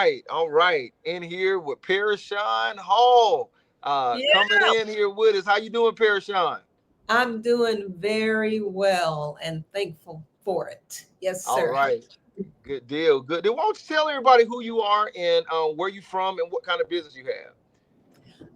right. All right. In here with PeriSean Hall. Coming Yeah, in here with us. How you doing, PeriSean? I'm doing very well and thankful for it. Yes, All sir. right. Good deal. Good deal. Why don't you tell everybody who you are and where you from and what kind of business you have?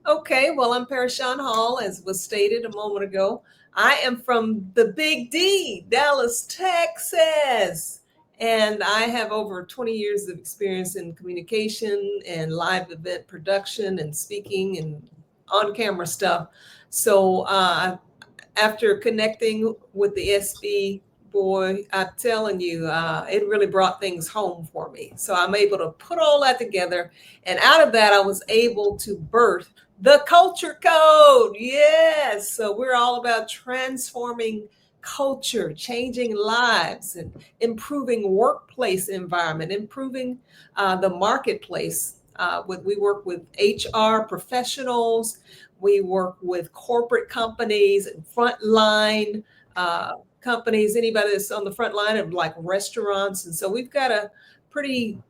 Okay, well, I'm PeriSean Hall, as was stated a moment ago. I am from the Big D, Dallas, Texas. And I have over 20 years of experience in communication and live event production and speaking and on camera stuff. So after connecting with the SB, boy, I'm telling you, it really brought things home for me. So I'm able to put all that together. And out of that, I was able to birth the culture code. Yes. So we're all about transforming culture, changing lives, and improving workplace environment, improving the marketplace. We work with HR professionals, we work with corporate companies and frontline companies, anybody that's on the front line of like restaurants. And so we've got a pretty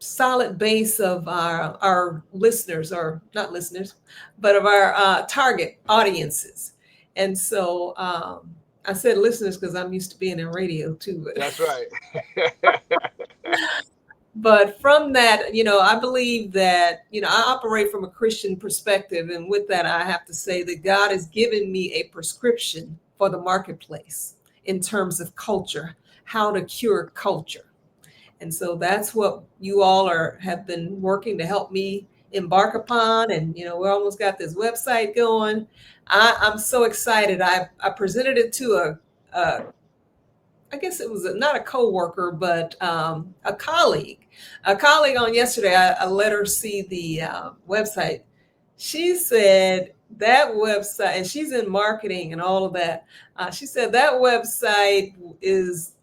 solid base of our listeners, or not listeners, but of our target audiences. And so I said listeners because I'm used to being in radio too. That's right. But from that, I believe that, I operate from a Christian perspective. And with that, I have to say that God has given me a prescription for the marketplace in terms of culture, how to cure culture. And so that's what you all have been working to help me embark upon. And, we almost got this website going. I'm so excited. I presented it to I guess it was not a coworker, but a colleague on yesterday. I let her see the website. She said that website, and she's in marketing and all of that. She said that website is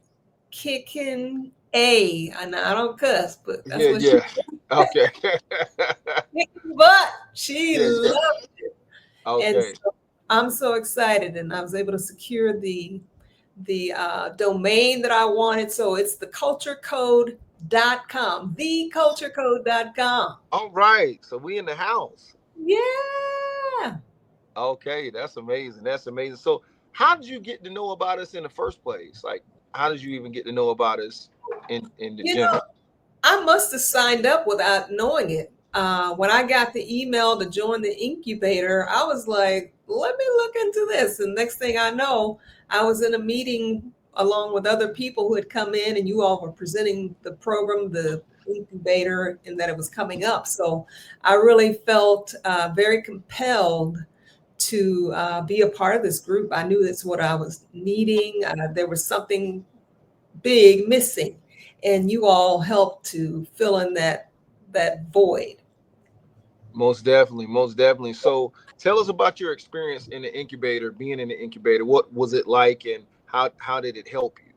kicking and I don't cuss, but that's Yeah, what she yeah. Okay. kicking butt. She Yeah, yeah. loved it, and Okay. so I'm so excited, and I was able to secure the domain that I wanted. So it's theculturecode.com, theculturecode.com. All right. So we in the house. Yeah. Okay, that's amazing. That's amazing. So, how did you get to know about us in the first place? Like, how did you even get to know about us in the You know, general? I must have signed up without knowing it. When I got the email to join the incubator, I was like, let me look into this. And next thing I know, I was in a meeting along with other people who had come in, and you all were presenting the program, the incubator, and that it was coming up. So I really felt very compelled to be a part of this group. I knew that's what I was needing. There was something big missing, and you all helped to fill in that void. Most definitely, most definitely. So, tell us about your experience in the incubator, being in the incubator. What was it like, and how did it help you?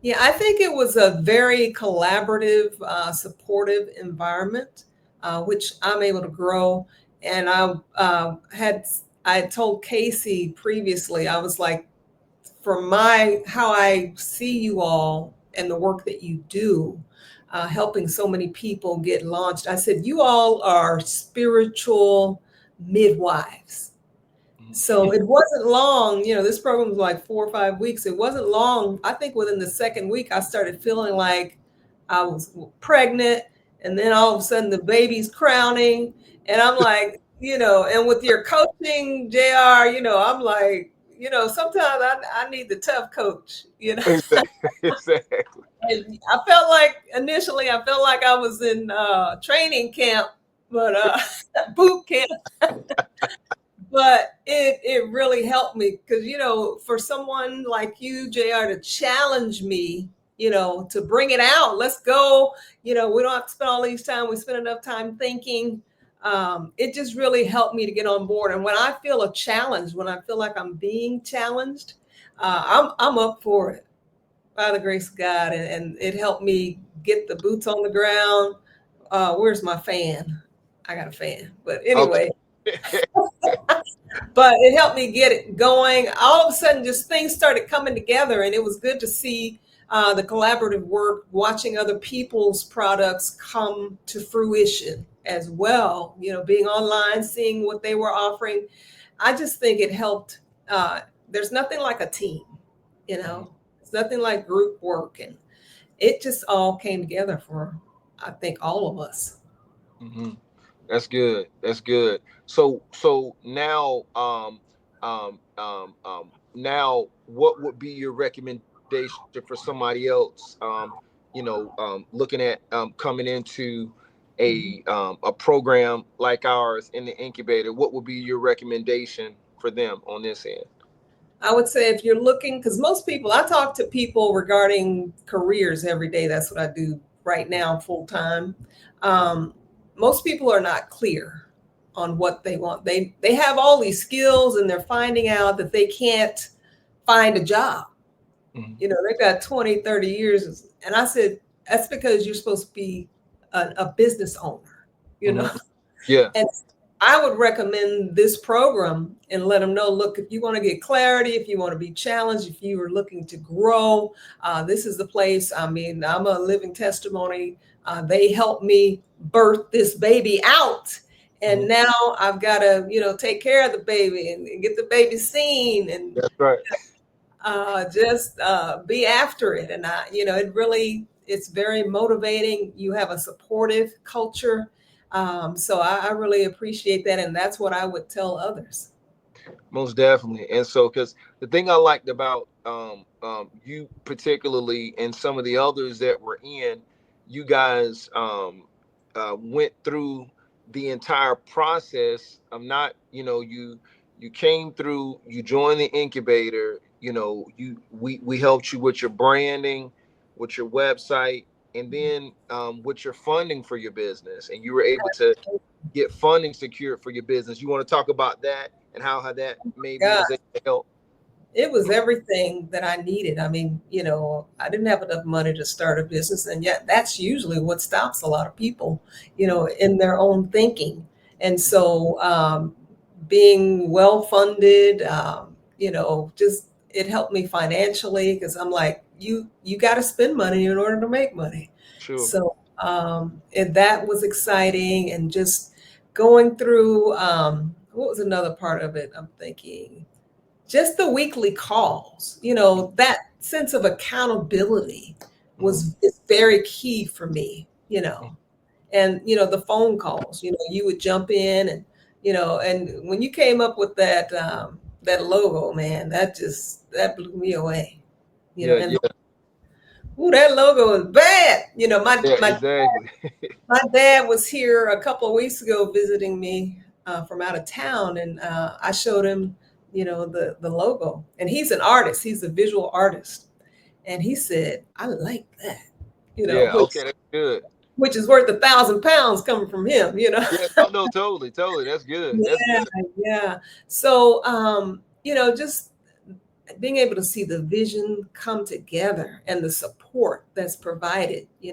Yeah, I think it was a very collaborative, supportive environment, which I'm able to grow. And I had told Casey previously, I was like, for my how I see you all and the work that you do, helping so many people get launched. I said, you all are spiritual midwives. So it wasn't long, this program was like 4 or 5 weeks. It wasn't long. I think within the second week, I started feeling like I was pregnant. And then all of a sudden, the baby's crowning. And I'm like, and with your coaching, JR, I'm like, sometimes I need the tough coach. Exactly. Exactly. And I felt like initially, I felt like I was in training camp, but boot camp. But it really helped me because for someone like you, JR, to challenge me, to bring it out, let's go. We don't have to spend all these time, we spend enough time thinking. It just really helped me to get on board. And when I feel a challenge, when I feel like I'm being challenged, I'm up for it by the grace of God. And it helped me get the boots on the ground. Where's my fan? I got a fan, but Okay. anyway, but it helped me get it going. All of a sudden, just things started coming together, and it was good to see the collaborative work, watching other people's products come to fruition as well, being online, seeing what they were offering. I just think it helped. There's nothing like a team, Mhm. it's nothing like group work. And it just all came together for, I think, all of us. Mhm. That's good. That's good. So now, now, what would be your recommendation for somebody else? Looking at coming into a program like ours in the incubator. What would be your recommendation for them on this end? I would say if you're looking, because most people, I talk to people regarding careers every day. That's what I do right now, full time. Um, Most people are not clear on what they want. They have all these skills and they're finding out that they can't find a job. Mhm. They've got 20, 30 years. And I said, that's because you're supposed to be a business owner, you know. Mhm. Yeah. And I would recommend this program and let them know, look, if you want to get clarity, if you want to be challenged, if you are looking to grow, this is the place. I mean, I'm a living testimony. They helped me birth this baby out. And Mhm. now I've got to, take care of the baby and get the baby seen and That's right. just be after it. And it's very motivating. You have a supportive culture. So I really appreciate that. And that's what I would tell others. Most definitely. And so, because the thing I liked about you particularly and some of the others that were in, you guys went through the entire process of not, you came through, you joined the incubator, we helped you with your branding, with your website, and then with your funding for your business, and you were able to get funding secured for your business. You want to talk about that and how that maybe God, was able to help? it was everything that I needed. I mean, I didn't have enough money to start a business. And yet that's usually what stops a lot of people, in their own thinking. And so being well funded, just it helped me financially because I'm like, you got to spend money in order to make money. Sure. So and that was exciting. And just going through, what was another part of it? I'm thinking just the weekly calls, that sense of accountability Hmm. is very key for me, and the phone calls, you would jump in and and when you came up with that logo, man, that blew me away, Yeah, and yeah, ooh, that logo is bad. yeah, exactly. My dad was here a couple of weeks ago visiting me from out of town, and I showed him, the logo. And he's an artist; he's a visual artist, and he said, "I like that," Yeah, which okay, that's good. is worth 1,000 pounds coming from him. Yeah, no, no, totally, totally. That's good. That's Yeah, good. yeah. So, just being able to see the vision come together and the support that's provided. We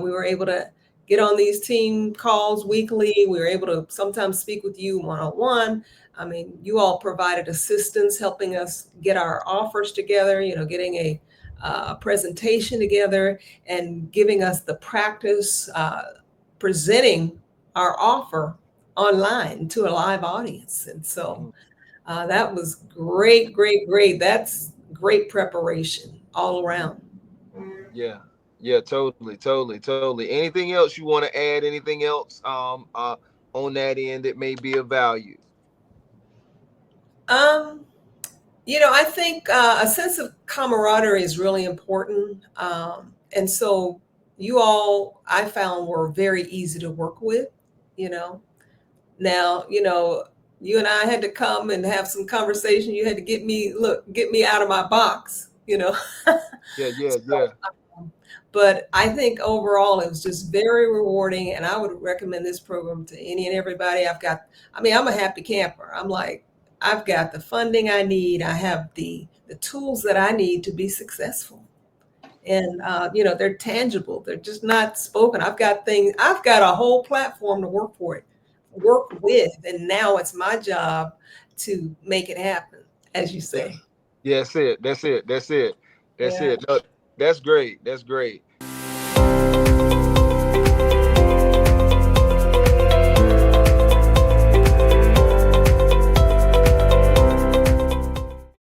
were able to get on these team calls weekly. We were able to sometimes speak with you one on one. I mean, you all provided assistance, helping us get our offers together, getting a presentation together and giving us the practice presenting our offer online to a live audience. And so Mhm. that was great, great, great. That's great preparation all around. Yeah, yeah, totally, totally, totally. Anything else you want to add? Anything else on that end that may be of value? Um, I think a sense of camaraderie is really important. And so you all, I found, were very easy to work with, you know. Now, you and I had to come and have some conversation. You had to get me out of my box. Yeah, yeah, So, yeah. but I think overall it was just very rewarding, and I would recommend this program to any and everybody. I mean, I'm a happy camper. I'm like, I've got the funding I need. I have the tools that I need to be successful, and they're tangible. They're just not spoken. I've got a whole platform to work with, and now it's my job to make it happen, as you Yeah, say. yeah, that's it. That's it. That's it. That's Yeah. it. No, that's great. That's great.